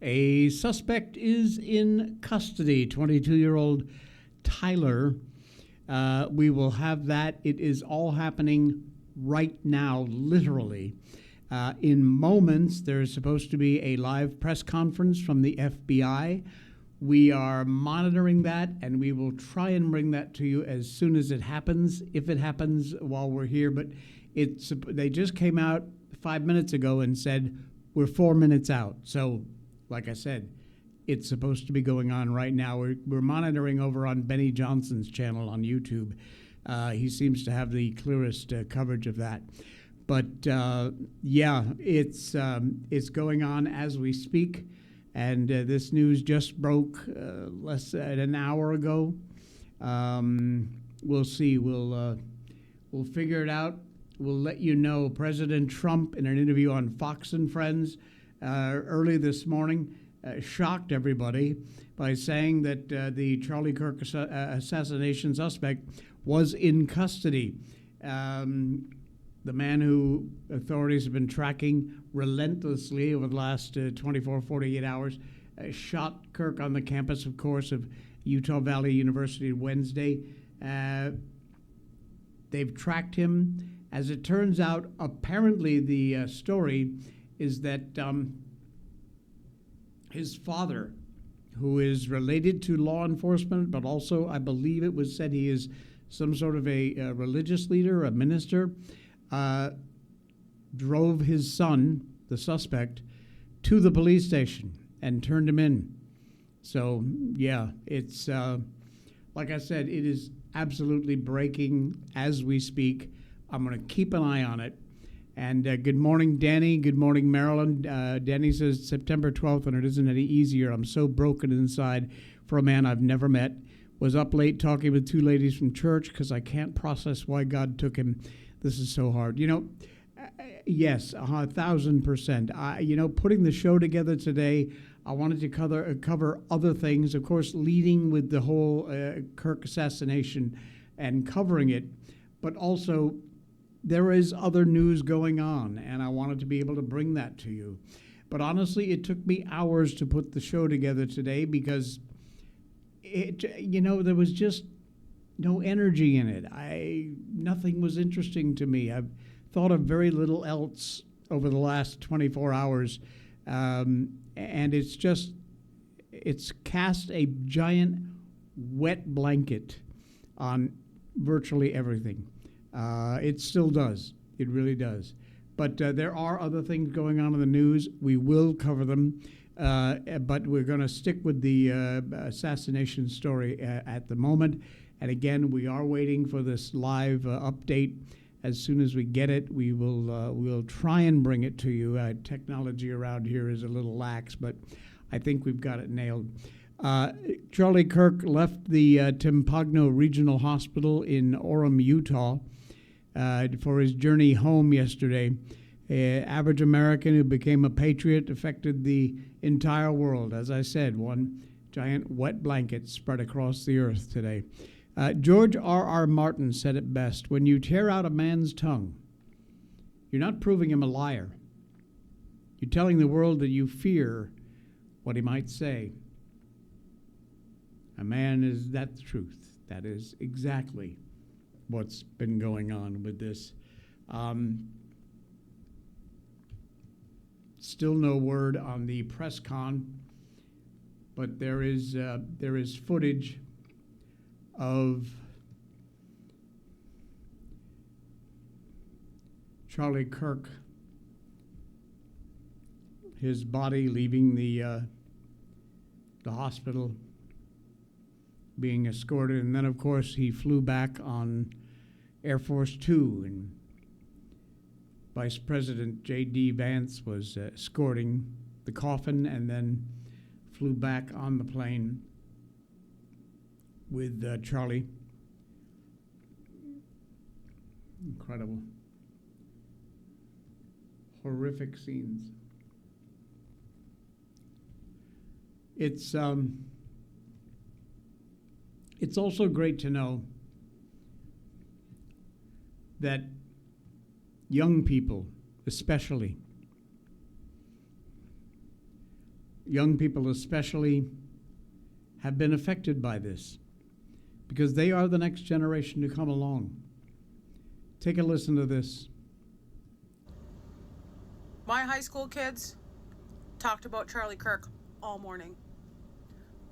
A suspect is in custody, 22-year-old Tyler. We will have that. It is all happening right now, literally. In moments, there is supposed to be a live press conference from the FBI. We are monitoring that, and we will try and bring that to you as soon as it happens, if it happens while we're here. But they just came out 5 minutes ago and said, we're 4 minutes out. So, like I said, it's supposed to be going on right now. We're monitoring over on Benny Johnson's channel on YouTube. He seems to have the clearest coverage of that. But yeah, it's going on as we speak. And this news just broke less than an hour ago. We'll see. We'll figure it out. We'll let you know. President Trump, in an interview on Fox and Friends early this morning, shocked everybody by saying that the Charlie Kirk assassination suspect was in custody. The man who authorities have been tracking relentlessly over the last 24, 48 hours shot Kirk on the campus, of course, of Utah Valley University Wednesday. They've tracked him. As it turns out, apparently the story is that his father, who is related to law enforcement, but also I believe it was said he is some sort of a religious leader, a minister, drove his son, the suspect, to the police station and turned him in. So, yeah, it's, like I said, it is absolutely breaking as we speak. I'm going to keep an eye on it. And good morning, Danny. Good morning, Marilyn. Danny says, September 12th, and it isn't any easier. I'm so broken inside for a man I've never met. Was up late talking with two ladies from church because I can't process why God took him. This is so hard. You know, yes, 1,000%. You know, putting the show together today, I wanted to cover other things, of course, leading with the whole Kirk assassination and covering it, but also there is other news going on, and I wanted to be able to bring that to you. But honestly, it took me hours to put the show together today because, there was just no energy in it. Nothing was interesting to me. I've thought of very little else over the last 24 hours, and it's cast a giant wet blanket on virtually everything. It still does. It really does. But there are other things going on in the news. We will cover them, but we're going to stick with the assassination story at the moment. And again, we are waiting for this live update. As soon as we get it, we'll try and bring it to you. Technology around here is a little lax, but I think we've got it nailed. Charlie Kirk left the Timpagno Regional Hospital in Orem, Utah, for his journey home yesterday. Average American who became a patriot affected the entire world. As I said, one giant wet blanket spread across the earth today. George R.R. Martin said it best: when you tear out a man's tongue, you're not proving him a liar. You're telling the world that you fear what he might say. A man is that truth. That is exactly what's been going on with this. Still no word on the press con, but there is footage of Charlie Kirk, his body leaving the hospital, being escorted, and then of course he flew back on Air Force Two, and Vice President J.D. Vance was escorting the coffin, and then flew back on the plane with Charlie. Incredible. Horrific scenes. It's also great to know that young people, especially, young people especially, have been affected by this because they are the next generation to come along. Take a listen to this. My high school kids talked about Charlie Kirk all morning.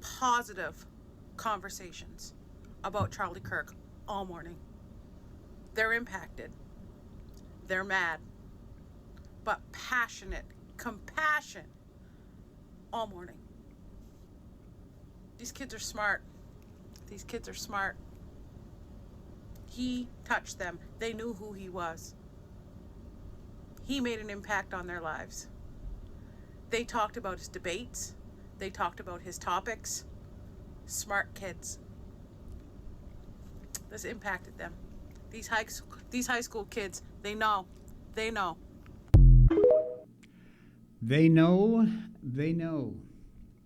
Positive conversations about Charlie Kirk all morning. They're impacted. They're mad. But passionate, compassion all morning. These kids are smart. These kids are smart. He touched them. They knew who he was. He made an impact on their lives. They talked about his debates. They talked about his topics. Smart kids. This impacted them. These high school kids, they know. They know. They know. They know.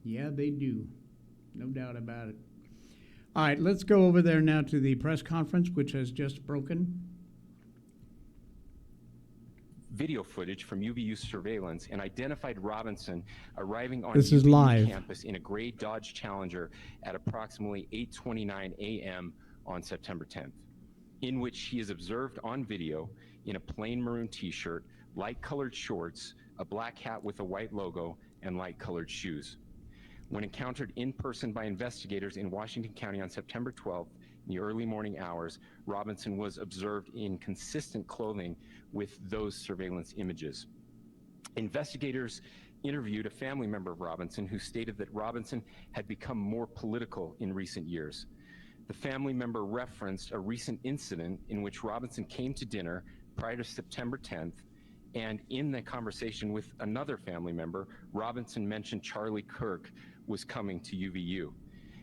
Yeah, they do. No doubt about it. All right, let's go over there now to the press conference, which has just broken. Video footage from UVU surveillance and identified Robinson arriving on This is UVU live. campus in a gray Dodge Challenger at approximately 8:29 a.m. on September 10th, in which he is observed on video in a plain maroon t-shirt, light-colored shorts, a black hat with a white logo, and light-colored shoes. When encountered in person by investigators in Washington County on September 12th, in the early morning hours, Robinson was observed in consistent clothing with those surveillance images. Investigators interviewed a family member of Robinson who stated that Robinson had become more political in recent years. The family member referenced a recent incident in which Robinson came to dinner prior to September 10th, and in the conversation with another family member, Robinson mentioned Charlie Kirk was coming to UVU.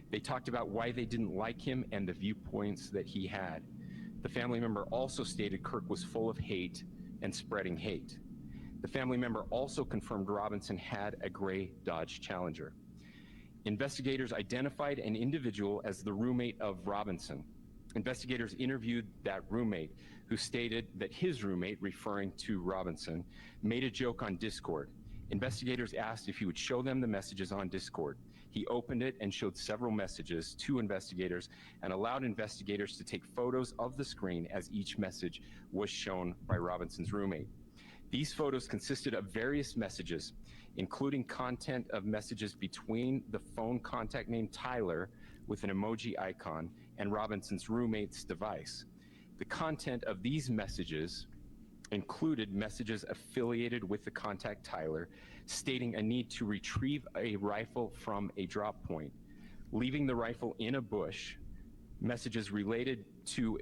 They talked about why they didn't like him and the viewpoints that he had. The family member also stated Kirk was full of hate and spreading hate. The family member also confirmed Robinson had a gray Dodge Challenger. Investigators identified an individual as the roommate of Robinson. Investigators interviewed that roommate, who stated that his roommate, referring to Robinson, made a joke on Discord. Investigators asked if he would show them the messages on Discord. He opened it and showed several messages to investigators and allowed investigators to take photos of the screen as each message was shown by Robinson's roommate. These photos consisted of various messages, including content of messages between the phone contact name Tyler with an emoji icon and Robinson's roommate's device. The content of these messages included messages affiliated with the contact Tyler, stating a need to retrieve a rifle from a drop point, leaving the rifle in a bush, messages related to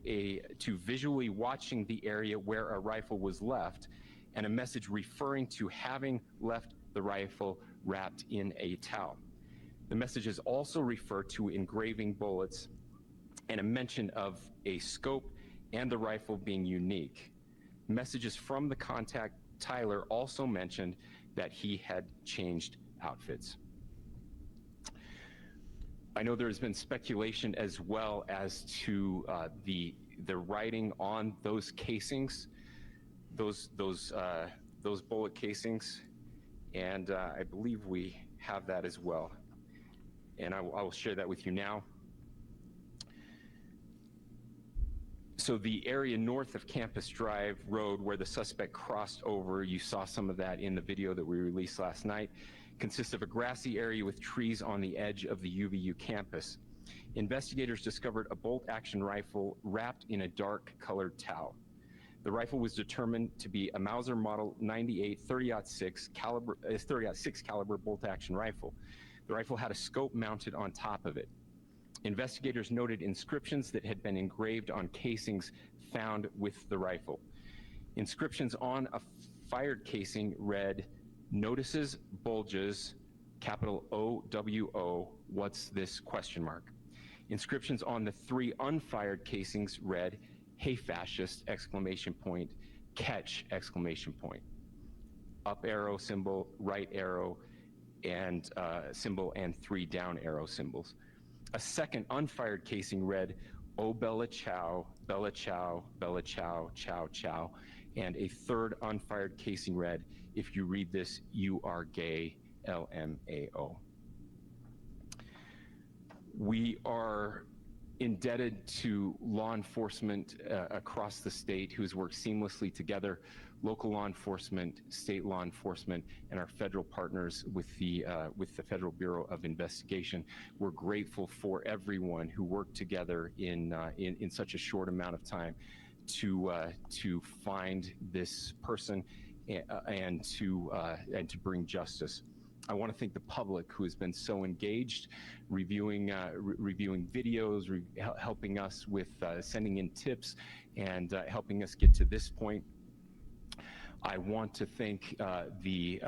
visually watching the area where a rifle was left, and a message referring to having left the rifle wrapped in a towel. The messages also refer to engraving bullets and a mention of a scope and the rifle being unique. Messages from the contact Tyler also mentioned that he had changed outfits. I know there has been speculation as well as to the writing on those casings, those bullet casings, and I believe we have that as well. And I will share that with you now. So the area north of Campus Drive Road where the suspect crossed over, you saw some of that in the video that we released last night, consists of a grassy area with trees on the edge of the UVU campus. Investigators discovered a bolt-action rifle wrapped in a dark-colored towel. The rifle was determined to be a Mauser Model 98 30-06 caliber bolt-action rifle. The rifle had a scope mounted on top of it. Investigators noted inscriptions that had been engraved on casings found with the rifle. Inscriptions on a fired casing read, "Notices bulges, capital OWO, what's this question mark?" Inscriptions on the 3 unfired casings read, "Hey fascist, exclamation point, catch, exclamation point." Up arrow symbol, right arrow, and symbol, and 3 down arrow symbols. A second unfired casing read, "Oh Bella Chow, Bella Chow, Bella Chow, Chow Chow," and a third unfired casing read, "If you read this, you are gay, LMAO. We are indebted to law enforcement across the state who's worked seamlessly together, local law enforcement, state law enforcement, and our federal partners with the Federal Bureau of Investigation. We're grateful for everyone who worked together in such a short amount of time to find this person and to bring justice. I want to thank the public who has been so engaged, reviewing videos, helping us with sending in tips, and helping us get to this point. I want to thank the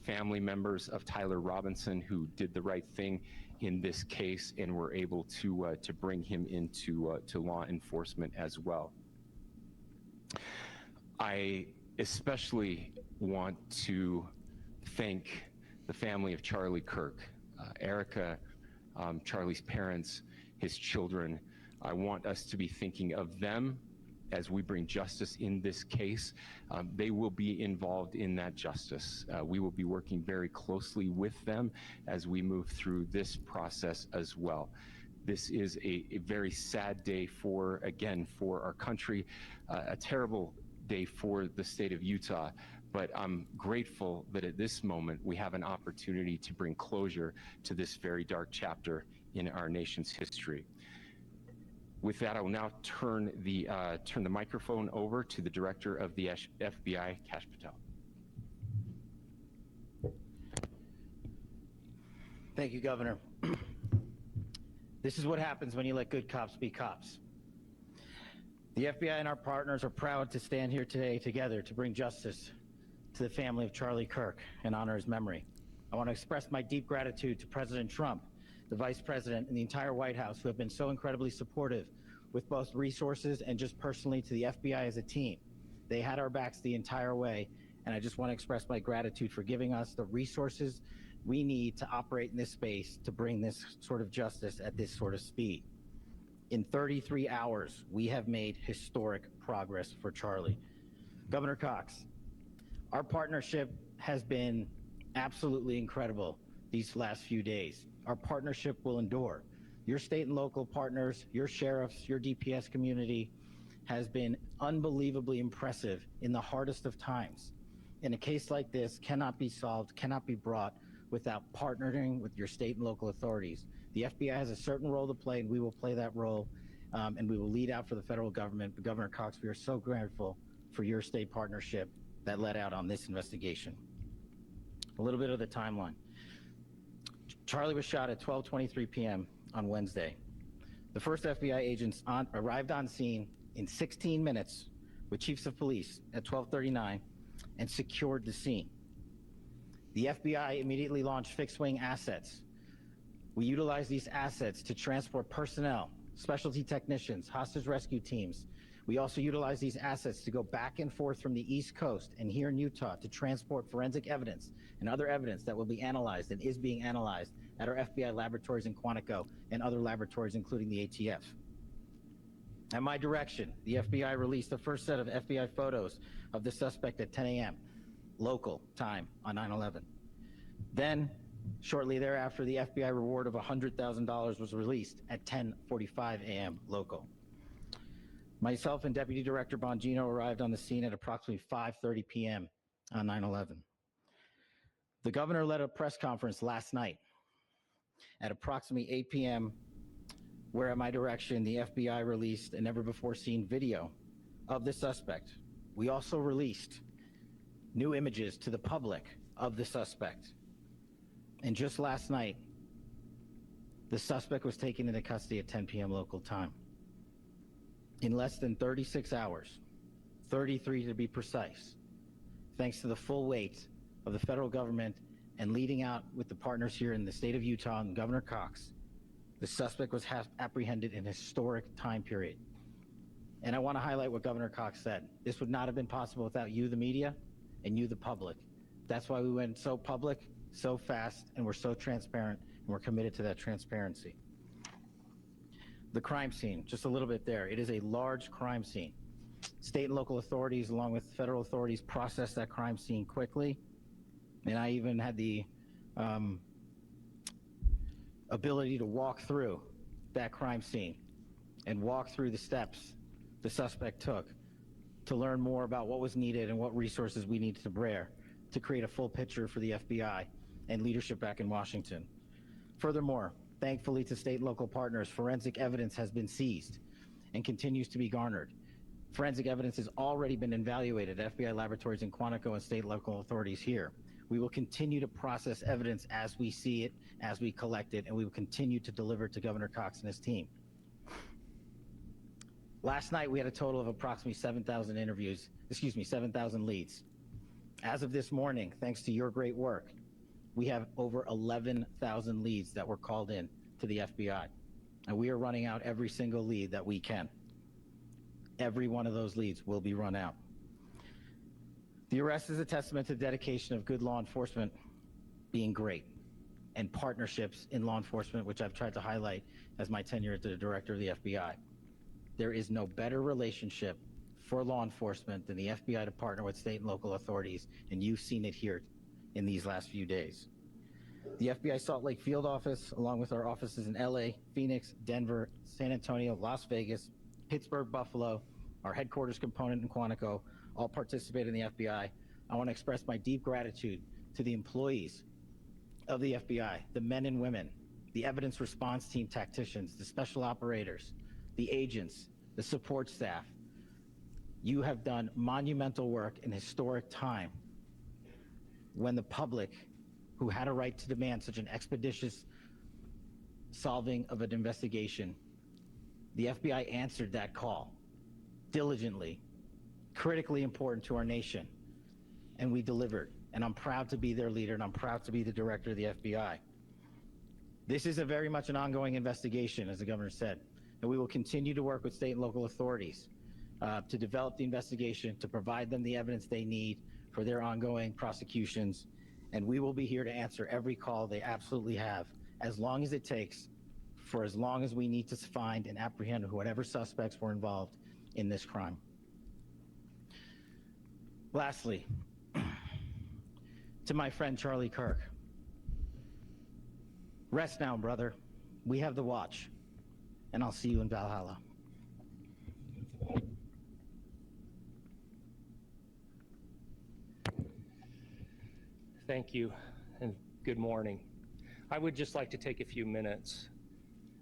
family members of Tyler Robinson who did the right thing in this case and were able to bring him into to law enforcement as well. I especially want to thank the family of Charlie Kirk, Erica, Charlie's parents, his children. I want us to be thinking of them as we bring justice in this case. They will be involved in that justice. We will be working very closely with them as we move through this process as well. This is a very sad day for our country, a terrible day for the state of Utah. But I'm grateful that at this moment we have an opportunity to bring closure to this very dark chapter in our nation's history. With that, I will now turn the microphone over to the Director of the FBI, Kash Patel. Thank you, Governor. This is what happens when you let good cops be cops. The FBI and our partners are proud to stand here today together to bring justice to the family of Charlie Kirk and honor his memory. I want to express my deep gratitude to President Trump, the Vice President, and the entire White House who have been so incredibly supportive with both resources and just personally to the FBI as a team. They had our backs the entire way, and I just want to express my gratitude for giving us the resources we need to operate in this space to bring this sort of justice at this sort of speed. In 33 hours, we have made historic progress for Charlie. Governor Cox, our partnership has been absolutely incredible these last few days. Our partnership will endure. Your state and local partners, your sheriffs, your DPS community has been unbelievably impressive in the hardest of times. And a case like this cannot be solved, cannot be brought without partnering with your state and local authorities. The FBI has a certain role to play, and we will play that role, and we will lead out for the federal government. But Governor Cox, we are so grateful for your state partnership that led out on this investigation. A little bit of the timeline. Charlie was shot at 12:23 p.m. on Wednesday. The first FBI agents arrived on scene in 16 minutes with chiefs of police at 12:39 and secured the scene. The FBI immediately launched fixed-wing assets. We utilized these assets to transport personnel, specialty technicians, hostage rescue teams. We also utilize these assets to go back and forth from the East Coast and here in Utah to transport forensic evidence and other evidence that will be analyzed and is being analyzed at our FBI laboratories in Quantico and other laboratories, including the ATF. At my direction, the FBI released the first set of FBI photos of the suspect at 10 a.m. local time on 9/11. Then, shortly thereafter, the FBI reward of $100,000 was released at 10:45 a.m. local. Myself and Deputy Director Bongino arrived on the scene at approximately 5:30 p.m. on 9/11. The governor led a press conference last night at approximately 8 p.m., where at my direction, the FBI released a never-before-seen video of the suspect. We also released new images to the public of the suspect. And just last night, the suspect was taken into custody at 10 p.m. local time. In less than 36 hours, 33 to be precise, thanks to the full weight of the federal government and leading out with the partners here in the state of Utah and Governor Cox, the suspect was apprehended in a historic time period. And I want to highlight what Governor Cox said. This would not have been possible without you, the media, and you, the public. That's why we went so public, so fast, and we're so transparent, and we're committed to that transparency. The crime scene, just a little bit there. It is a large crime scene. State and local authorities, along with federal authorities, processed that crime scene quickly. And I even had the ability to walk through that crime scene and walk through the steps the suspect took to learn more about what was needed and what resources we needed to bear to create a full picture for the FBI and leadership back in Washington. Furthermore, thankfully to state and local partners, forensic evidence has been seized and continues to be garnered. Forensic evidence has already been evaluated at FBI laboratories in Quantico and state and local authorities here. We will continue to process evidence as we see it, as we collect it, and we will continue to deliver to Governor Cox and his team. Last night, we had a total of approximately 7,000 7,000 leads. As of this morning, thanks to your great work, we have over 11,000 leads that were called in to the FBI, and we are running out every single lead that we can. Every one of those leads will be run out. The arrest is a testament to the dedication of good law enforcement being great, and partnerships in law enforcement, which I've tried to highlight as my tenure as the director of the FBI. There is no better relationship for law enforcement than the FBI to partner with state and local authorities, and you've seen it here in these last few days. The FBI Salt Lake Field Office, along with our offices in LA, Phoenix, Denver, San Antonio, Las Vegas, Pittsburgh, Buffalo, our headquarters component in Quantico, all participate in the FBI. I want to express my deep gratitude to the employees of the FBI, the men and women, the evidence response team tacticians, the special operators, the agents, the support staff. You have done monumental work in historic time when the public, who had a right to demand such an expeditious solving of an investigation, the FBI answered that call diligently, critically important to our nation, and we delivered. And I'm proud to be their leader, and I'm proud to be the director of the FBI. This is a very much an ongoing investigation, as the governor said, and we will continue to work with state and local authorities to develop the investigation, to provide them the evidence they need for their ongoing prosecutions, and we will be here to answer every call they absolutely have, as long as it takes, for as long as we need to find and apprehend whatever suspects were involved in this crime. Lastly, to my friend Charlie Kirk, rest now, brother. We have the watch, and I'll see you in Valhalla. Thank you, and good morning. I would just like to take a few minutes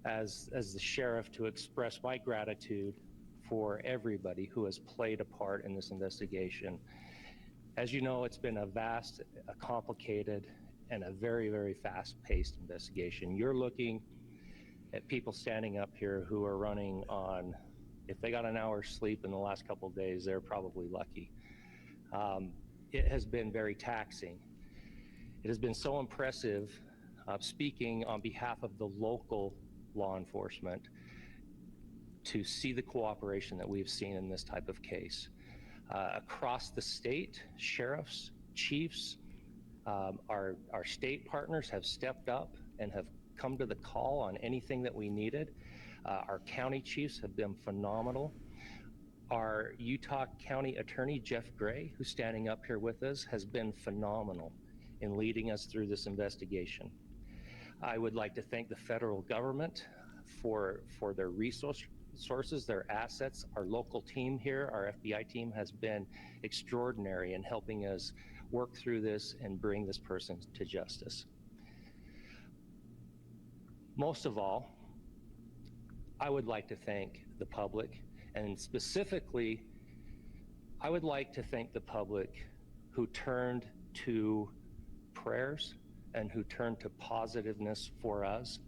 as the sheriff to express my gratitude for everybody who has played a part in this investigation. As you know, it's been a vast, a complicated, and a very, very fast-paced investigation. You're looking at people standing up here who are running on, if they got an hour's sleep in the last couple of days, they're probably lucky. It has been very taxing. It has been so impressive, speaking on behalf of the local law enforcement, to see the cooperation that we've seen in this type of case. Across the state, sheriffs, chiefs, our state partners have stepped up and have come to the call on anything that we needed. Our county chiefs have been phenomenal. Our Utah County Attorney, Jeff Gray, who's standing up here with us, has been phenomenal in leading us through this investigation. I would like to thank the federal government for their resources, their assets. Our local team here, our FBI team, has been extraordinary in helping us work through this and bring this person to justice. Most of all, I would like to thank the public, and specifically, I would like to thank the public who turned to prayers and who turned to positiveness for us.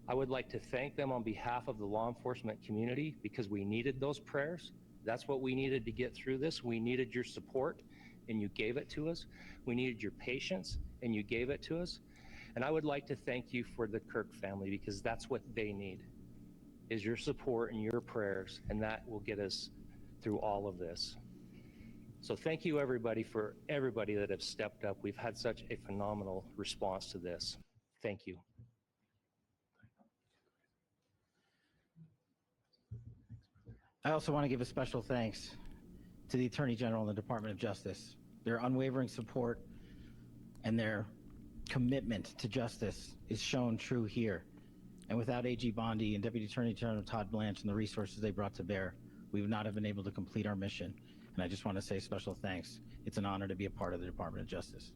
I would like to thank them on behalf of the law enforcement community, because we needed those prayers. That's what we needed to get through this. We needed your support, and you gave it to us. We needed your patience, and you gave it to us. And I would like to thank you for the Kirk family, because that's what they need, is your support and your prayers, and that will get us through all of this. So thank you, everybody, for everybody that have stepped up. We've had such a phenomenal response to this. Thank you. I also want to give a special thanks to the Attorney General and the Department of Justice. Their unwavering support and their commitment to justice is shown true here. And without AG Bondi and Deputy Attorney General Todd Blanche and the resources they brought to bear, we would not have been able to complete our mission. And I just want to say special thanks. It's an honor to be a part of the Department of Justice.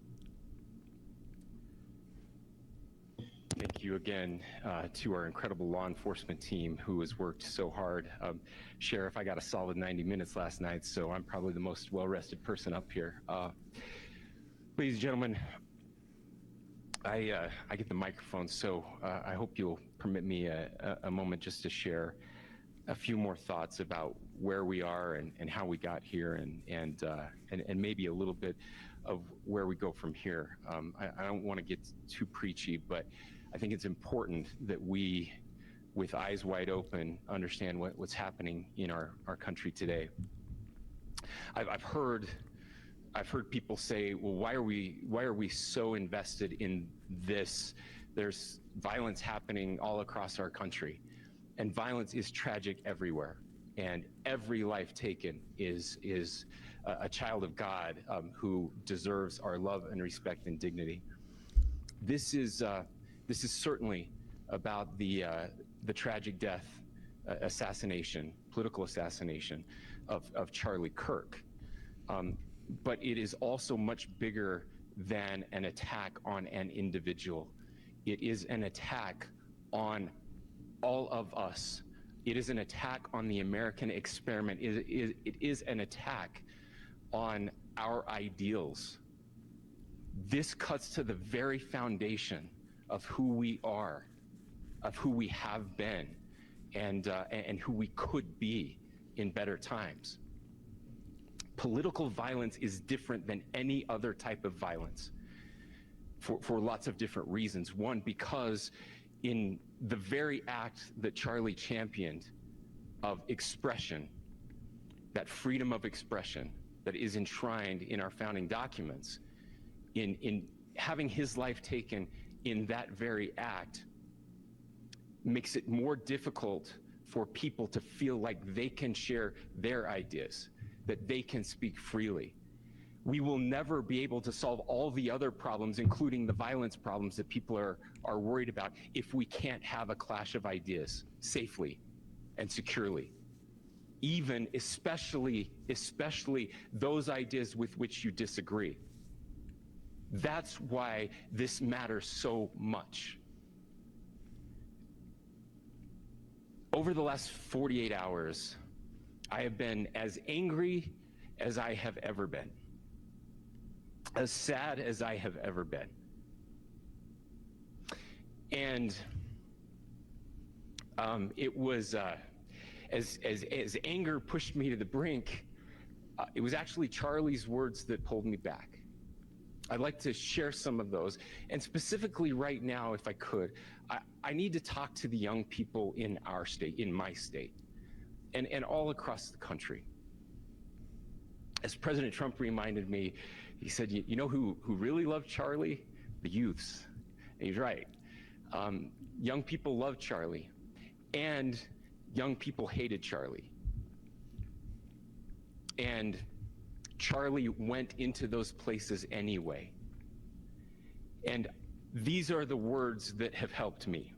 Thank you again to our incredible law enforcement team who has worked so hard. Sheriff, I got a solid 90 minutes last night, so I'm probably the most well-rested person up here. Ladies and gentlemen, I get the microphone, so I hope you'll permit me a moment just to share a few more thoughts about where we are and how we got here, and maybe a little bit of where we go from here. I don't want to get too preachy, but I think it's important that we, with eyes wide open, understand what's happening in our country today. I've heard people say, well, why are we so invested in this? There's violence happening all across our country, and violence is tragic everywhere, and every life taken is a child of God who deserves our love and respect and dignity. This is certainly about the tragic death, political assassination of Charlie Kirk. But it is also much bigger than an attack on an individual. It is an attack on all of us. It is an attack on the American experiment. It is an attack on our ideals. This cuts to the very foundation of who we are, of who we have been, and who we could be in better times. Political violence is different than any other type of violence for lots of different reasons. One, because in the very act that Charlie championed of expression, that freedom of expression that is enshrined in our founding documents, in having his life taken in that very act, makes it more difficult for people to feel like they can share their ideas, that they can speak freely. We will never be able to solve all the other problems, including the violence problems that people are worried about, if we can't have a clash of ideas safely and securely. Even, especially those ideas with which you disagree. That's why this matters so much. Over the last 48 hours, I have been as angry as I have ever been, as sad as I have ever been. And it was, as anger pushed me to the brink, it was actually Charlie's words that pulled me back. I'd like to share some of those. And specifically right now, if I could, I need to talk to the young people in our state, in my state, and all across the country. As President Trump reminded me, he said, you know who really loved Charlie? The youths. And he's right. Young people loved Charlie, and young people hated Charlie. And Charlie went into those places anyway. And these are the words that have helped me.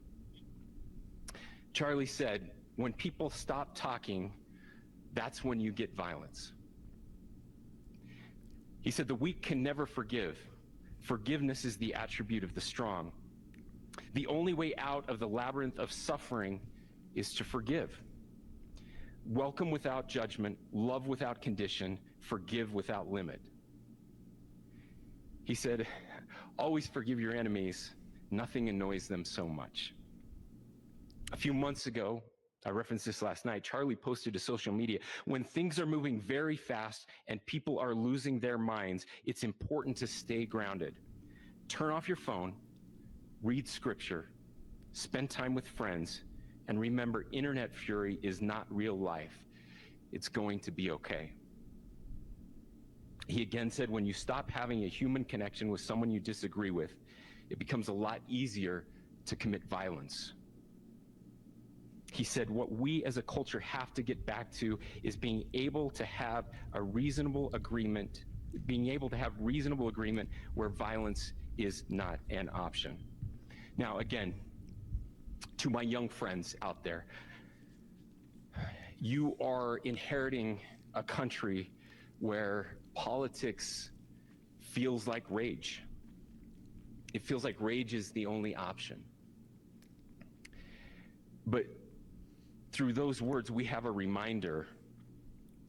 Charlie said, when people stop talking, that's when you get violence. He said, the weak can never forgive. Forgiveness is the attribute of the strong. The only way out of the labyrinth of suffering is to forgive. Welcome without judgment, love without condition, forgive without limit. He said, always forgive your enemies. Nothing annoys them so much. A few months ago, I referenced this last night, Charlie posted to social media, when things are moving very fast and people are losing their minds, it's important to stay grounded. Turn off your phone, read scripture, spend time with friends, and remember, internet fury is not real life. It's going to be okay. He again said, when you stop having a human connection with someone you disagree with, it becomes a lot easier to commit violence. He said, what we as a culture have to get back to is being able to have a reasonable agreement, where violence is not an option. Now, again, to my young friends out there, you are inheriting a country where politics feels like rage. It feels like rage is the only option. But through those words, we have a reminder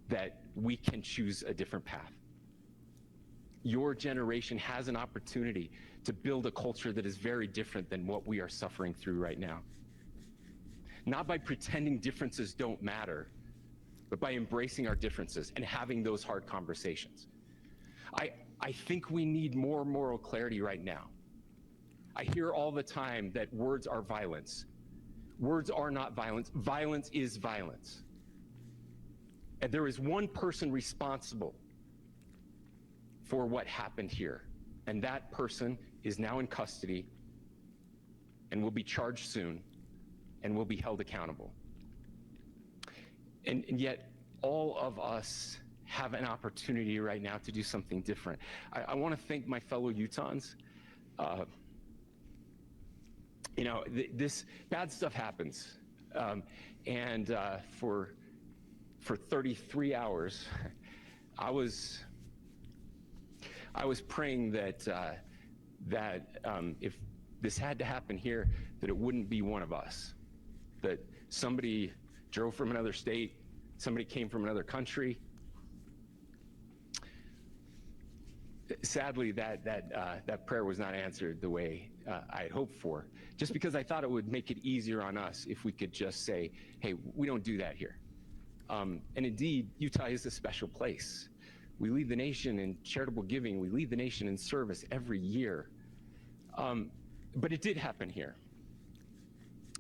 that we can choose a different path. Your generation has an opportunity to build a culture that is very different than what we are suffering through right now. Not by pretending differences don't matter, but by embracing our differences and having those hard conversations. I think we need more moral clarity right now. I hear all the time that words are violence. Words are not violence. Violence is violence. And there is one person responsible for what happened here. And that person is now in custody and will be charged soon and will be held accountable. And yet, all of us have an opportunity right now to do something different. I want to thank my fellow Utahns. This bad stuff happens. For 33 hours, I was praying that if this had to happen here, that it wouldn't be one of us, that somebody drove from another state, somebody came from another country. Sadly, that prayer was not answered the way I had hoped for, just because I thought it would make it easier on us if we could just say, hey, we don't do that here. And indeed, Utah is a special place. We lead the nation in charitable giving. We lead the nation in service every year. But it did happen here.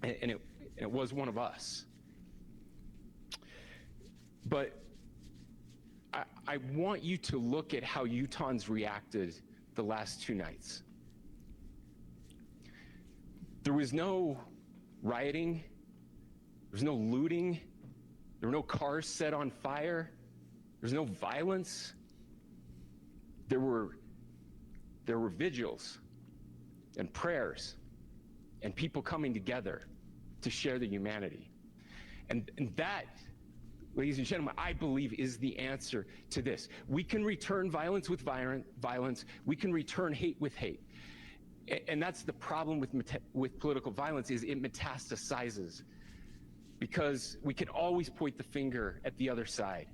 And it was one of us. But I want you to look at how Utahns reacted the last 2 nights. There was no rioting. There was no looting. There were no cars set on fire. There was no violence. There were vigils and prayers and people coming together to share the humanity. And that, ladies and gentlemen, I believe is the answer to this. We can return violence with violence. We can return hate with hate. And that's the problem with political violence, is it metastasizes, because we can always point the finger at the other side.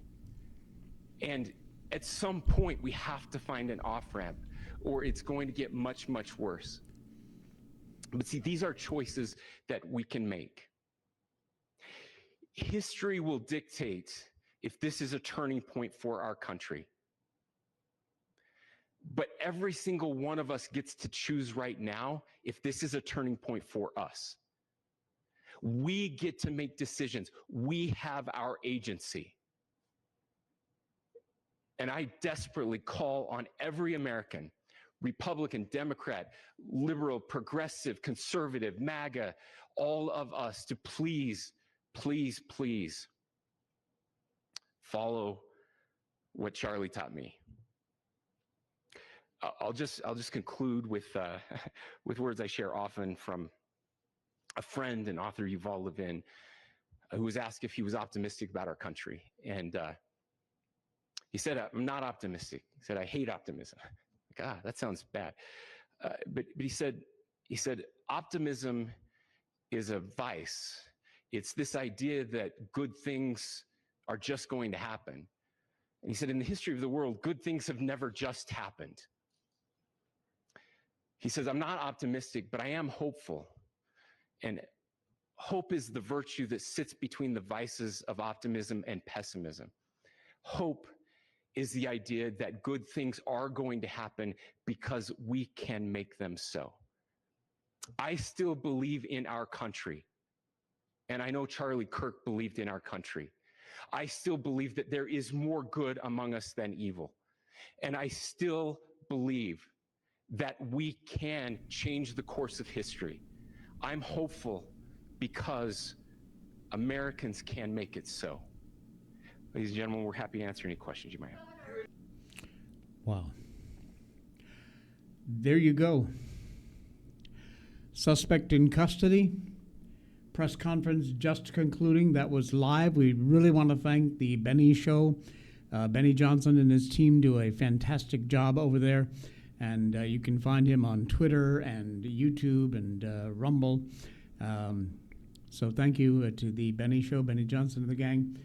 And at some point, we have to find an off-ramp, or it's going to get much, much worse. But see, these are choices that we can make. History will dictate if this is a turning point for our country. But every single one of us gets to choose right now if this is a turning point for us. We get to make decisions. We have our agency. And I desperately call on every American, Republican, Democrat, liberal, progressive, conservative, MAGA, all of us to please, please, please follow what Charlie taught me. I'll just conclude with words I share often from a friend and author Yuval Levin, who was asked if he was optimistic about our country. And he said, I'm not optimistic. He said, I hate optimism. Like, that sounds bad. But he said, optimism is a vice. It's this idea that good things are just going to happen. And he said, in the history of the world, good things have never just happened. He says, I'm not optimistic, but I am hopeful. And hope is the virtue that sits between the vices of optimism and pessimism. Hope is the idea that good things are going to happen because we can make them so. I still believe in our country. And I know Charlie Kirk believed in our country. I still believe that there is more good among us than evil. And I still believe that we can change the course of history. I'm hopeful because Americans can make it so. Ladies and gentlemen, we're happy to answer any questions you might have. Wow. There you go. Suspect in custody. Press conference just concluding. That was live. We really want to thank the Benny Show. Benny Johnson and his team do a fantastic job over there. And you can find him on Twitter and YouTube and Rumble. So thank you to the Benny Show, Benny Johnson and the gang,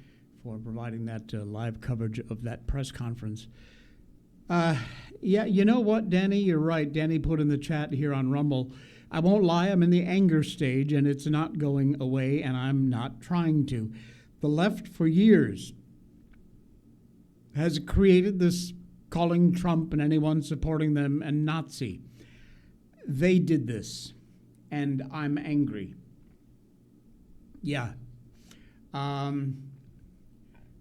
for providing that live coverage of that press conference. Yeah, you know what, Danny? You're right. Danny put in the chat here on Rumble. I won't lie, I'm in the anger stage, and it's not going away, and I'm not trying to. The left, for years, has created this calling Trump and anyone supporting them a Nazi. They did this, and I'm angry. Yeah.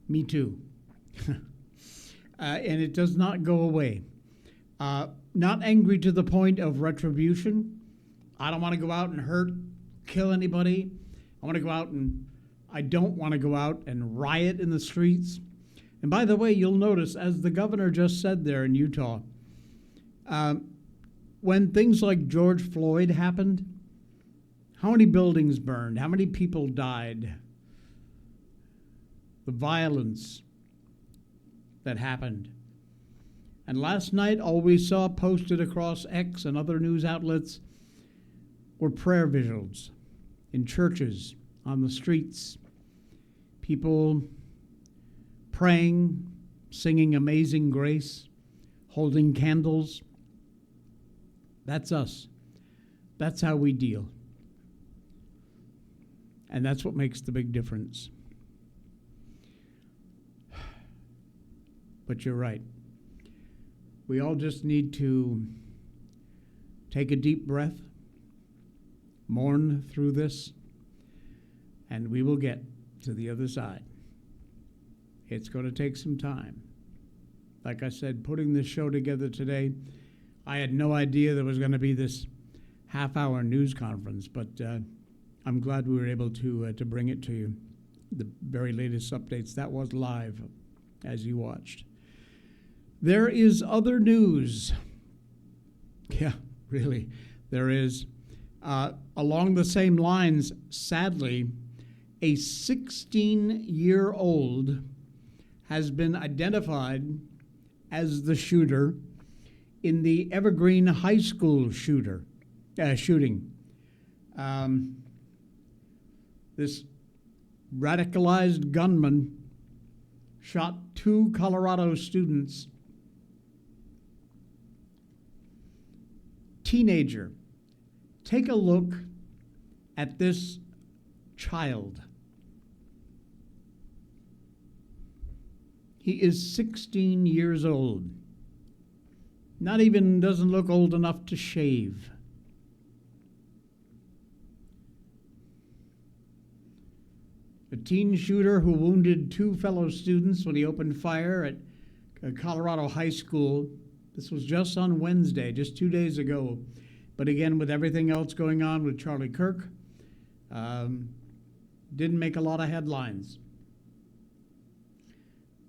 Me too. And it does not go away. Not angry to the point of retribution. I don't want to go out and hurt, kill anybody. I don't want to go out and riot in the streets. And by the way, you'll notice, as the governor just said there in Utah, when things like George Floyd happened, how many buildings burned? How many people died? The violence that happened. And last night, all we saw posted across X and other news outlets were prayer vigils in churches, on the streets, people praying, singing Amazing Grace, holding candles. That's us. That's how we deal. And that's what makes the big difference. But you're right. We all just need to take a deep breath, mourn through this, and we will get to the other side. It's going to take some time. Like I said, putting this show together today, I had no idea there was going to be this half-hour news conference, but I'm glad we were able to bring it to you. The very latest updates, that was live, as you watched. There is other news. Yeah, really, there is. Along the same lines, sadly, a 16-year-old has been identified as the shooter in the Evergreen High School shooting. This radicalized gunman shot 2 Colorado students. Teenager. Take a look at this child. He is 16 years old. Doesn't look old enough to shave. A teen shooter who wounded 2 fellow students when he opened fire at a Colorado high school. This was just on Wednesday, just 2 days ago. But again, with everything else going on with Charlie Kirk, didn't make a lot of headlines.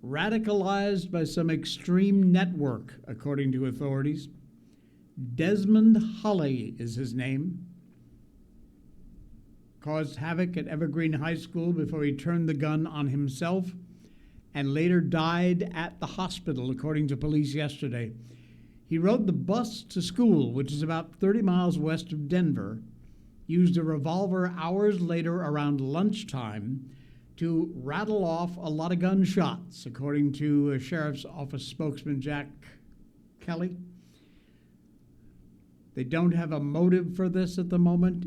Radicalized by some extreme network, according to authorities. Desmond Hulley is his name. Caused havoc at Evergreen High School before he turned the gun on himself and later died at the hospital, according to police yesterday. He rode the bus to school, which is about 30 miles west of Denver, used a revolver hours later around lunchtime to rattle off a lot of gunshots, according to Sheriff's Office spokesman Jack Kelly. They don't have a motive for this at the moment.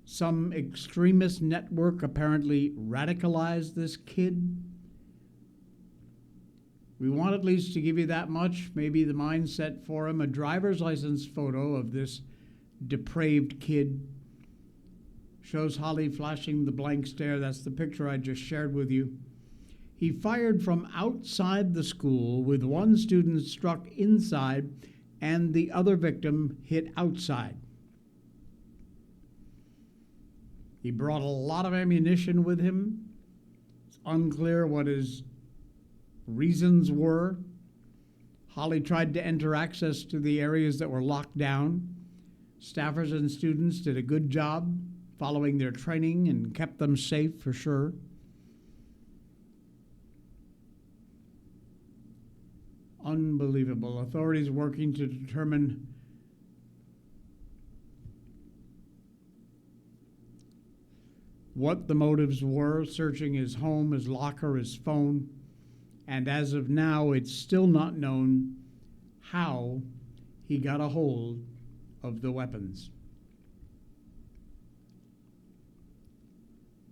Some extremist network apparently radicalized this kid. We want at least to give you that much, maybe the mindset for him. A driver's license photo of this depraved kid shows Holly flashing the blank stare. That's the picture I just shared with you. He fired from outside the school with one student struck inside and the other victim hit outside. He brought a lot of ammunition with him. It's unclear what his reasons were. Holly tried to enter access to the areas that were locked down. Staffers and students did a good job following their training and kept them safe for sure. Unbelievable. Authorities working to determine what the motives were, searching his home, his locker, his phone, and as of now, it's still not known how he got a hold of the weapons.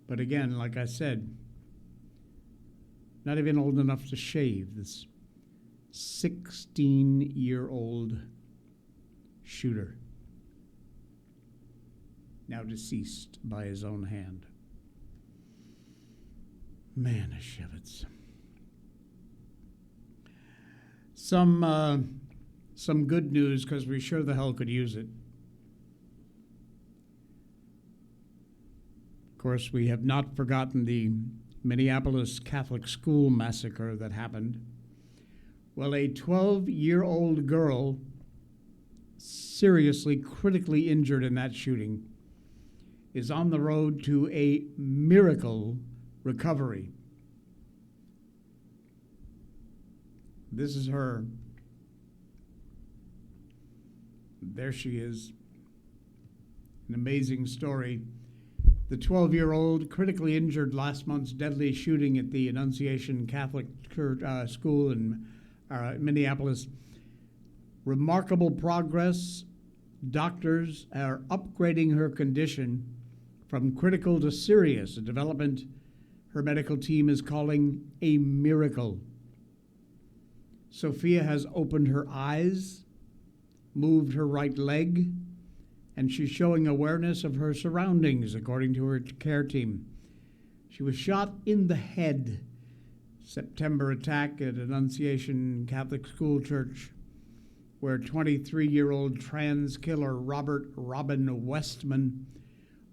But again, like I said, not even old enough to shave, this 16-year-old shooter, now deceased by his own hand. Manischewitz. Some good news, because we sure the hell could use it. Of course, we have not forgotten the Minneapolis Catholic school massacre that happened. Well, a 12-year-old girl seriously, critically injured in that shooting is on the road to a miracle recovery. This is her. There she is. An amazing story. The 12-year-old critically injured last month's deadly shooting at the Annunciation Catholic Church, school in Minneapolis. Remarkable progress. Doctors are upgrading her condition from critical to serious, a development her medical team is calling a miracle. Sophia has opened her eyes, moved her right leg, and she's showing awareness of her surroundings, according to her care team. She was shot in the head. September attack at Annunciation Catholic School Church, where 23-year-old trans killer Robin Westman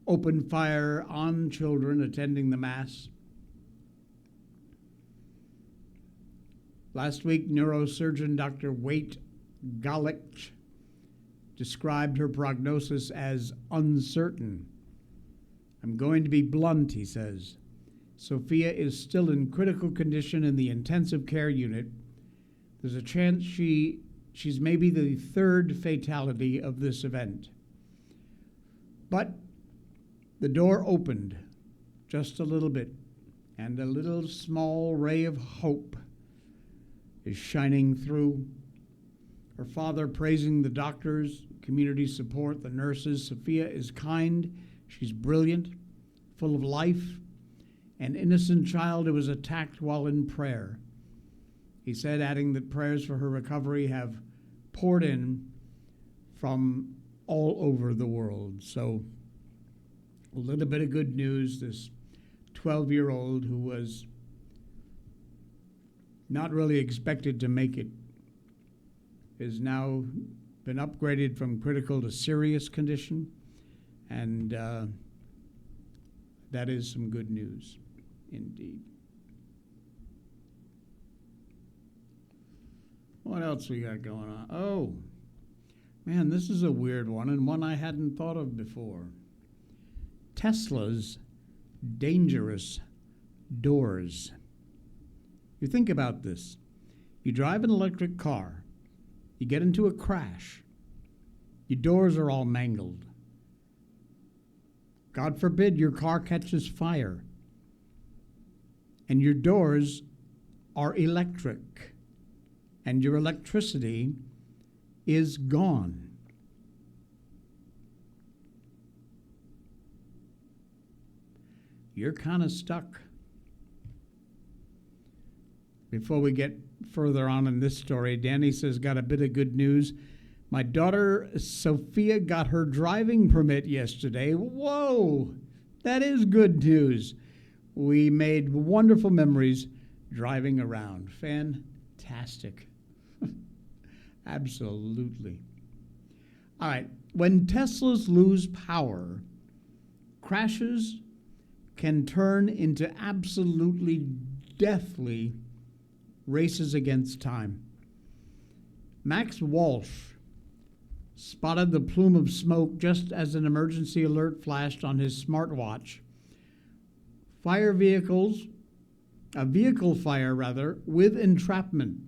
opened fire on children attending the Mass. Last week, neurosurgeon Dr. Waite Galich described her prognosis as uncertain. I'm going to be blunt, he says. Sophia is still in critical condition in the intensive care unit. There's a chance she's maybe the third fatality of this event. But the door opened just a little bit, and a little small ray of hope is shining through. Her father praising the doctors, community support, the nurses. Sophia is kind, she's brilliant, full of life, an innocent child who was attacked while in prayer. He said, adding that prayers for her recovery have poured in from all over the world. So a little bit of good news. This 12-year-old who was not really expected to make it has now been upgraded from critical to serious condition, and that is some good news indeed. What else we got going on? Oh, man, this is a weird one, and one I hadn't thought of before. Tesla's dangerous doors. You think about this. You drive an electric car. You get into a crash. Your doors are all mangled. God forbid your car catches fire. And your doors are electric. And your electricity is gone. You're kind of stuck. Before we get further on in this story, Danny says, got a bit of good news. My daughter, Sophia, got her driving permit yesterday. Whoa, that is good news. We made wonderful memories driving around. Fantastic. Absolutely. All right, when Teslas lose power, crashes can turn into absolutely deathly races against time. Max Walsh spotted the plume of smoke just as an emergency alert flashed on his smartwatch. A vehicle fire with entrapment.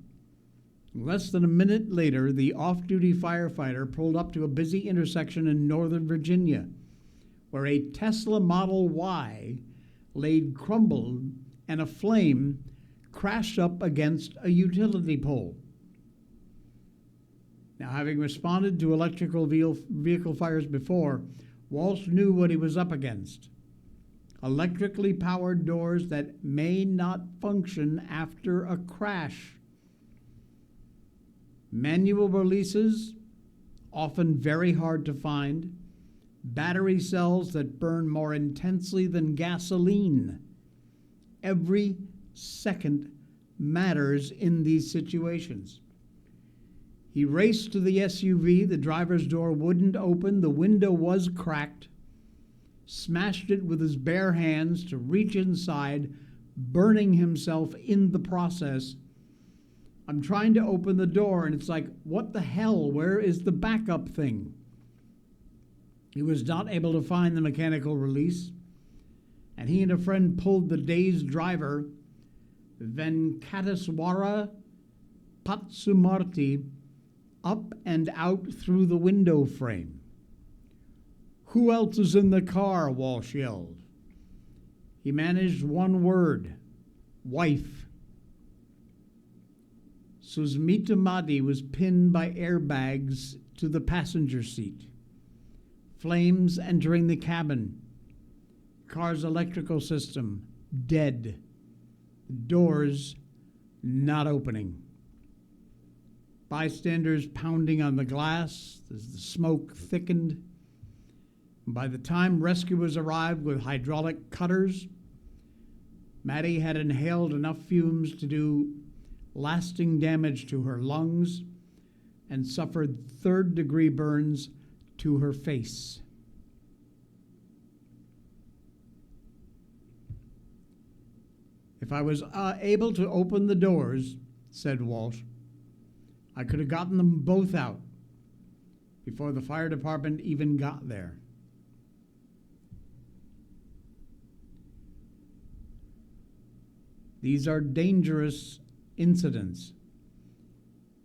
Less than a minute later, the off-duty firefighter pulled up to a busy intersection in Northern Virginia, where a Tesla Model Y laid crumbled and a flame crashed up against a utility pole. Now, having responded to electrical vehicle fires before, Walsh knew what he was up against. Electrically powered doors that may not function after a crash. Manual releases, often very hard to find. Battery cells that burn more intensely than gasoline. Every second matters in these situations. He raced to the SUV. The driver's door wouldn't open. The window was cracked. Smashed it with his bare hands to reach inside, burning himself in the process. I'm trying to open the door, and it's like, what the hell? Where is the backup thing? He was not able to find the mechanical release, and he and a friend pulled the dazed driver, Venkateswara Patsumarti, up and out through the window frame. "Who else is in the car?" Walsh yelled. He managed one word: wife. Susmita Madi was pinned by airbags to the passenger seat. Flames entering the cabin. Car's electrical system dead. Doors not opening. Bystanders pounding on the glass as the smoke thickened. By the time rescuers arrived with hydraulic cutters, Maddie had inhaled enough fumes to do lasting damage to her lungs and suffered third-degree burns to her face. "If I was able to open the doors," said Walsh, "I could have gotten them both out before the fire department even got there." These are dangerous incidents.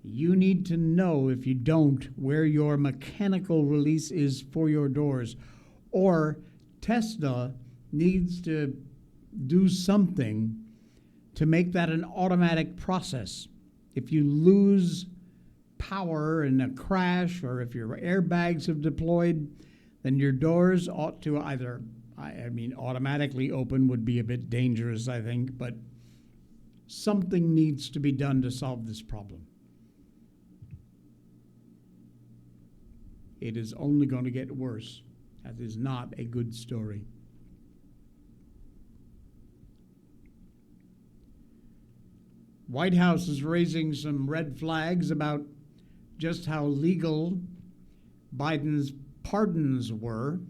You need to know, if you don't, where your mechanical release is for your doors. Or Tesla needs to do something to make that an automatic process. If you lose power in a crash, or if your airbags have deployed, then your doors ought to either, automatically open would be a bit dangerous, I think, but something needs to be done to solve this problem. It is only going to get worse. That is not a good story. White House is raising some red flags about just how legal Biden's pardons were.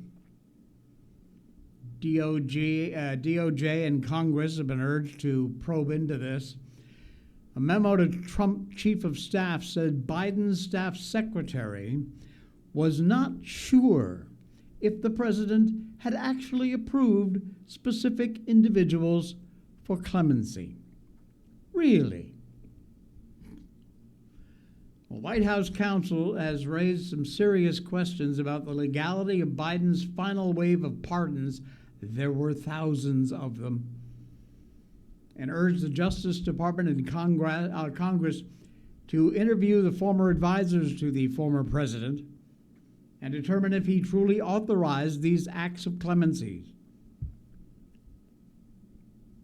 DOJ and Congress have been urged to probe into this. A memo to Trump Chief of Staff said Biden's staff secretary was not sure if the president had actually approved specific individuals for clemency. Really? Well, White House counsel has raised some serious questions about the legality of Biden's final wave of pardons. There were thousands of them. And urged the Justice Department and Congress to interview the former advisors to the former president and determine if he truly authorized these acts of clemency.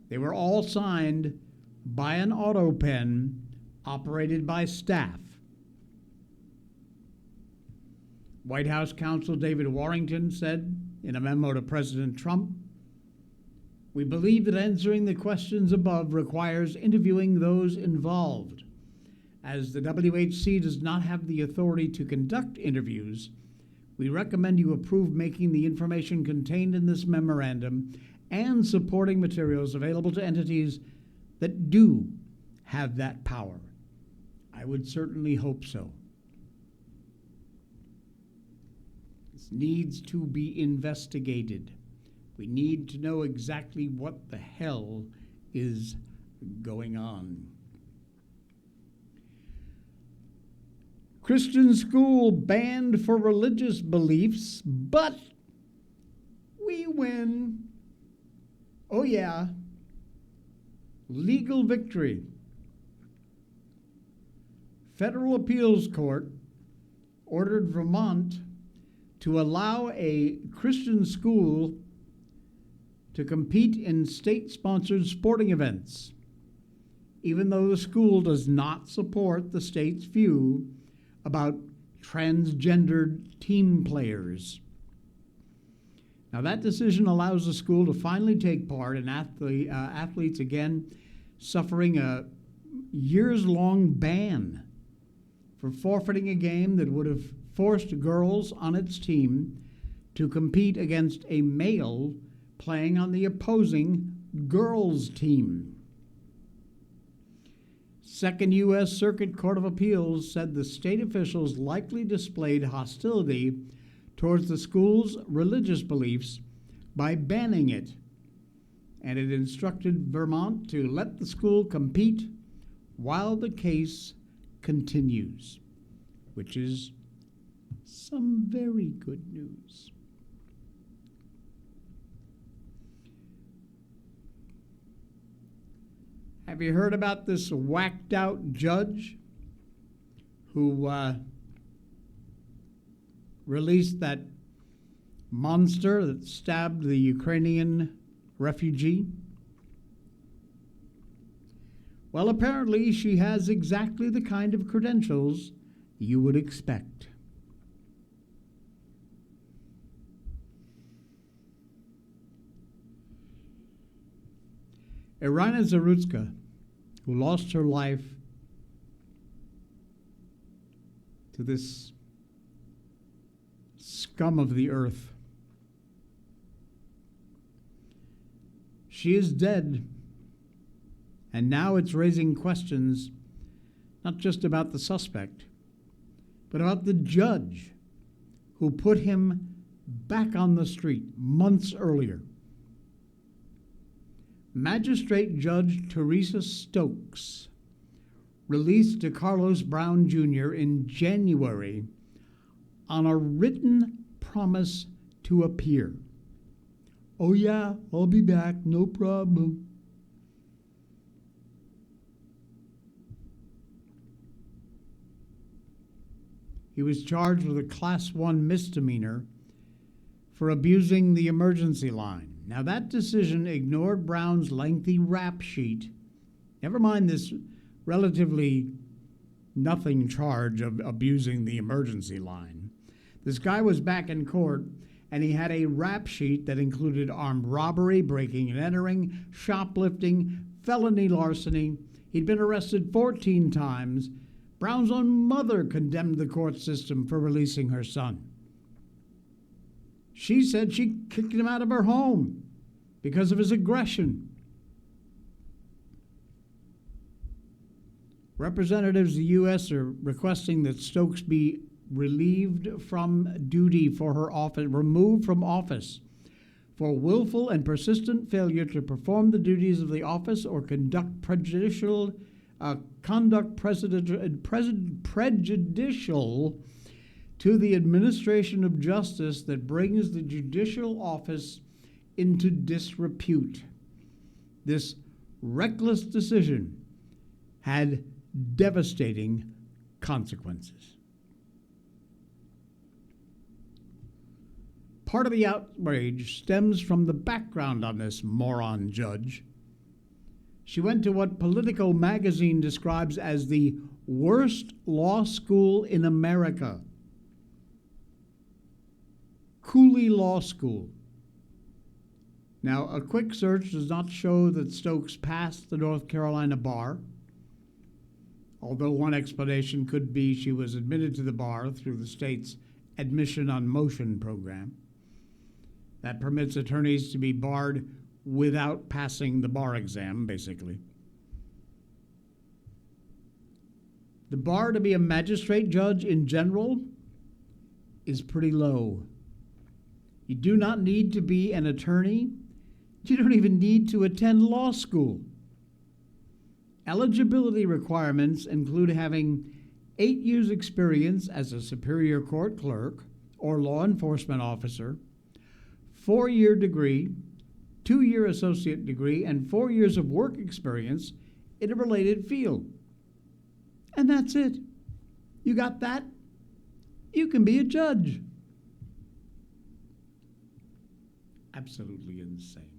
They were all signed by an auto pen operated by staff. White House counsel David Warrington said in a memo to President Trump, "We believe that answering the questions above requires interviewing those involved. As the WHC does not have the authority to conduct interviews, we recommend you approve making the information contained in this memorandum and supporting materials available to entities that do have that power." I would certainly hope so. This needs to be investigated. We need to know exactly what the hell is going on. Christian school banned for religious beliefs, but we win. Oh yeah. Legal victory. Federal appeals court ordered Vermont to allow a Christian school to compete in state-sponsored sporting events, even though the school does not support the state's view about transgendered team players. Now, that decision allows the school to finally take part in athletes again suffering a years-long ban for forfeiting a game that would have forced girls on its team to compete against a male playing on the opposing girls' team. Second U.S. Circuit Court of Appeals said the state officials likely displayed hostility towards the school's religious beliefs by banning it, and it instructed Vermont to let the school compete while the case continues, which is some very good news. Have you heard about this whacked out judge who released that monster that stabbed the Ukrainian refugee? Well, apparently she has exactly the kind of credentials you would expect. Irina Zarutska, who lost her life to this scum of the earth, she is dead, and now it's raising questions not just about the suspect, but about the judge who put him back on the street months earlier. Magistrate Judge Teresa Stokes released DeCarlos Brown Jr. in January on a written promise to appear. Oh yeah, I'll be back, no problem. He was charged with a Class 1 misdemeanor for abusing the emergency line. Now, that decision ignored Brown's lengthy rap sheet. Never mind this relatively nothing charge of abusing the emergency line. This guy was back in court, and he had a rap sheet that included armed robbery, breaking and entering, shoplifting, felony larceny. He'd been arrested 14 times. Brown's own mother condemned the court system for releasing her son. She said she kicked him out of her home because of his aggression. Representatives of the U.S. are requesting that Stokes be relieved from duty for her office, removed from office for willful and persistent failure to perform the duties of the office or conduct prejudicial to the administration of justice that brings the judicial office into disrepute. This reckless decision had devastating consequences. Part of the outrage stems from the background on this moron judge. She went to what Politico magazine describes as the worst law school in America. Cooley Law School. Now, a quick search does not show that Stokes passed the North Carolina bar, although one explanation could be she was admitted to the bar through the state's Admission on Motion program. That permits attorneys to be barred without passing the bar exam, basically. The bar to be a magistrate judge in general is pretty low. You do not need to be an attorney. You don't even need to attend law school. Eligibility requirements include having 8 years' experience as a Superior Court clerk or law enforcement officer, 4-year degree, 2-year associate degree, and 4 years of work experience in a related field. And that's it. You got that? You can be a judge. Absolutely insane.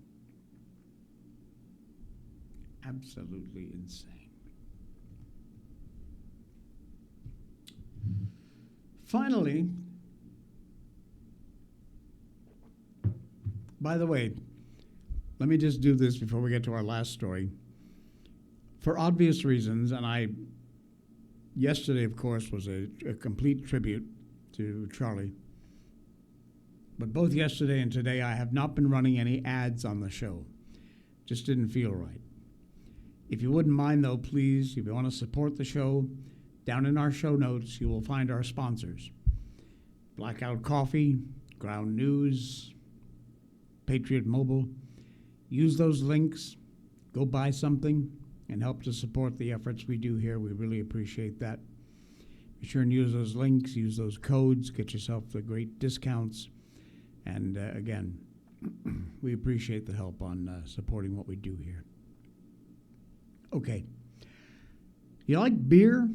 Absolutely insane. Finally, by the way, let me just do this before we get to our last story. For obvious reasons, and yesterday, of course, was a complete tribute to Charlie. But both yesterday and today, I have not been running any ads on the show. Just didn't feel right. If you wouldn't mind, though, please, if you want to support the show, down in our show notes, you will find our sponsors. Blackout Coffee, Ground News, Patriot Mobile. Use those links, go buy something, and help to support the efforts we do here. We really appreciate that. Be sure and use those links, use those codes, get yourself the great discounts. And again, we appreciate the help on supporting what we do here. Okay. You like beer?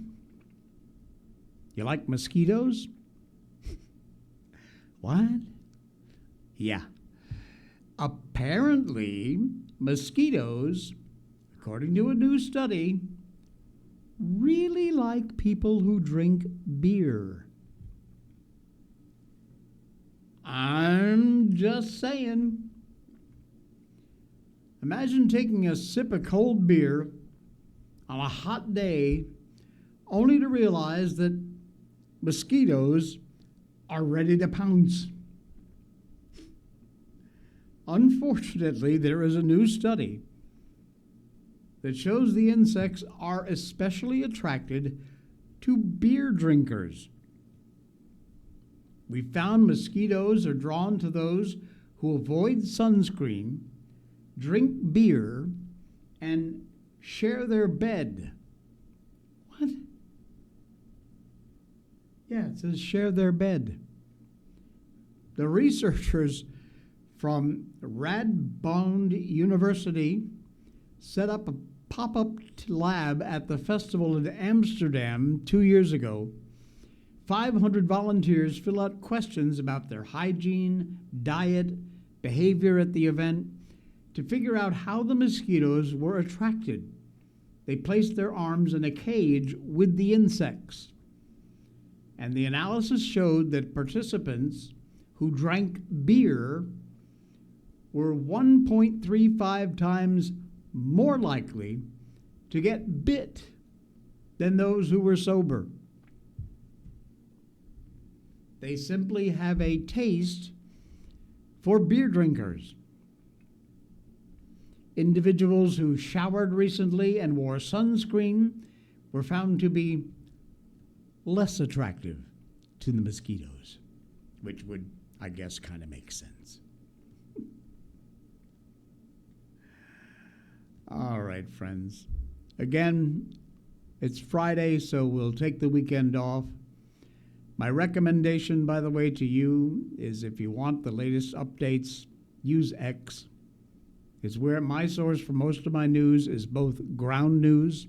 You like mosquitoes? What? Yeah. Apparently, mosquitoes, according to a new study, really like people who drink beer. I'm just saying. Imagine taking a sip of cold beer on a hot day only to realize that mosquitoes are ready to pounce. Unfortunately, there is a new study that shows the insects are especially attracted to beer drinkers. We found mosquitoes are drawn to those who avoid sunscreen, drink beer, and share their bed. What? Yeah, it says share their bed. The researchers from Radboud University set up a pop-up lab at the festival in Amsterdam 2 years ago. 500 volunteers fill out questions about their hygiene, diet, behavior at the event to figure out how the mosquitoes were attracted. They placed their arms in a cage with the insects. And the analysis showed that participants who drank beer were 1.35 times more likely to get bit than those who were sober. They simply have a taste for beer drinkers. Individuals who showered recently and wore sunscreen were found to be less attractive to the mosquitoes, which would, I guess, kind of make sense. All right, friends. Again, it's Friday, so we'll take the weekend off. My recommendation, by the way, to you is if you want the latest updates, use X. It's where my source for most of my news is both Ground News,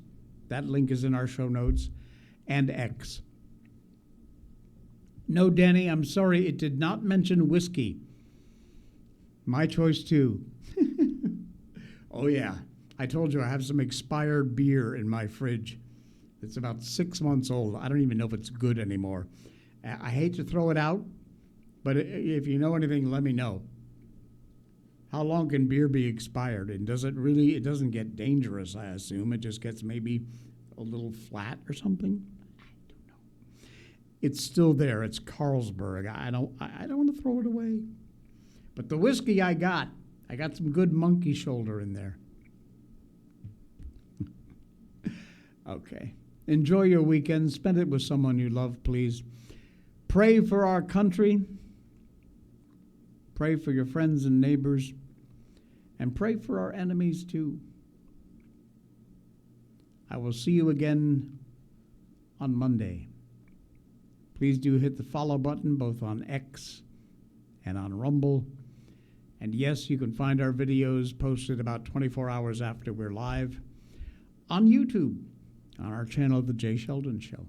that link is in our show notes, and X. No, Danny, I'm sorry, it did not mention whiskey. My choice, too. Oh, yeah. I told you I have some expired beer in my fridge. It's about 6 months old. I don't even know if it's good anymore. I hate to throw it out, but if you know anything, let me know. How long can beer be expired? And it doesn't get dangerous, I assume. It just gets maybe a little flat or something? I don't know. It's still there. It's Carlsberg. I don't want to throw it away. But the whiskey I got some good monkey shoulder in there. Okay. Enjoy your weekend. Spend it with someone you love, please. Pray for our country. Pray for your friends and neighbors. And pray for our enemies, too. I will see you again on Monday. Please do hit the follow button both on X and on Rumble. And yes, you can find our videos posted about 24 hours after we're live on YouTube on our channel, The Jay Sheldon Show.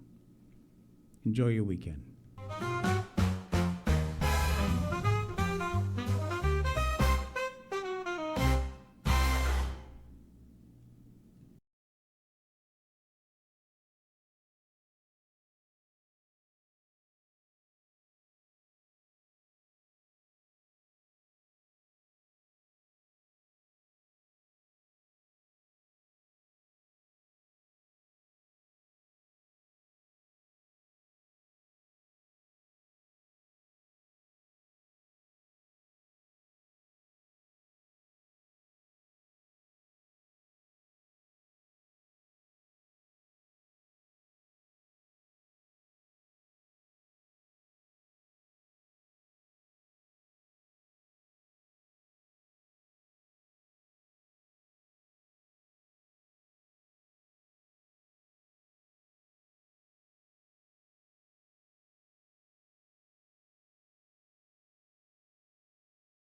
Enjoy your weekend.